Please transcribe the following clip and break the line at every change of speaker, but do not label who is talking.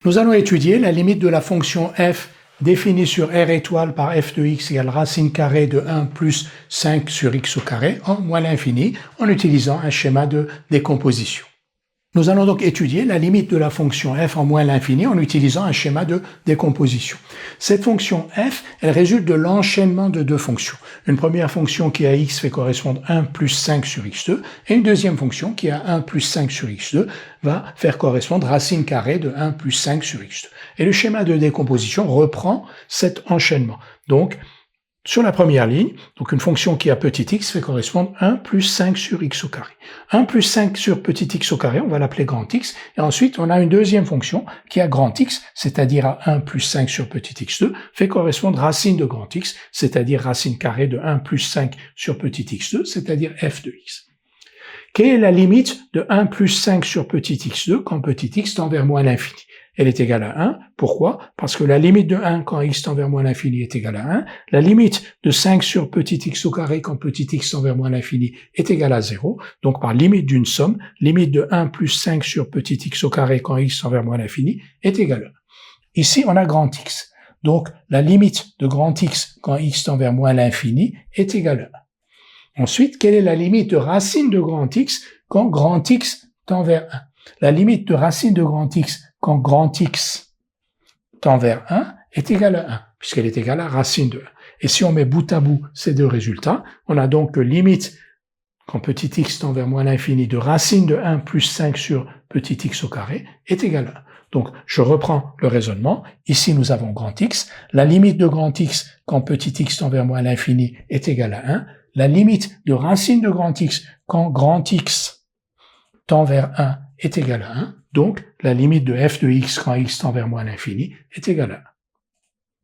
Nous allons étudier la limite de la fonction f définie sur R étoile par f de x égale racine carrée de 1 plus 5 sur x au carré en moins l'infini en utilisant un schéma de décomposition. Nous allons donc étudier la limite de la fonction f en moins l'infini en utilisant un schéma de décomposition. Cette fonction f, elle résulte de l'enchaînement de deux fonctions. Une première fonction qui à x fait correspondre 1 plus 5 sur x2 et une deuxième fonction qui à 1 plus 5 sur x2 va faire correspondre racine carrée de 1 plus 5 sur x2. Et le schéma de décomposition reprend cet enchaînement. Donc, sur la première ligne, donc une fonction qui a petit x fait correspondre 1 plus 5 sur x au carré. 1 plus 5 sur petit x au carré, on va l'appeler grand x, et ensuite on a une deuxième fonction qui a grand x, c'est-à-dire à 1 plus 5 sur petit x2, fait correspondre racine de grand x, c'est-à-dire racine carrée de 1 plus 5 sur petit x2, c'est-à-dire f de x. Quelle est la limite de 1 plus 5 sur petit x2 quand petit x tend vers moins l'infini? Elle est égale à 1. Pourquoi? Parce que la limite de 1 quand x tend vers moins l'infini est égale à 1. La limite de 5 sur petit x au carré quand petit x tend vers moins l'infini est égale à 0. Donc par limite d'une somme, limite de 1 plus 5 sur petit x au carré quand x tend vers moins l'infini est égale à 1. Ici, on a grand x. Donc la limite de grand x quand x tend vers moins l'infini est égale à 1. Ensuite, quelle est la limite de racine de grand x quand grand x tend vers 1? La limite de racine de grand x quand grand x tend vers 1 est égale à 1, puisqu'elle est égale à racine de 1. Et si on met bout à bout ces deux résultats, on a donc que limite, quand petit x tend vers moins l'infini, de racine de 1 plus 5 sur petit x au carré est égale à 1. Donc, je reprends le raisonnement. Ici, nous avons grand x. La limite de grand x quand petit x tend vers moins l'infini est égale à 1. La limite de racine de grand x quand grand x tend vers 1 est égale à 1. Donc, la limite de f de x quand x tend vers moins l'infini est égale à 1.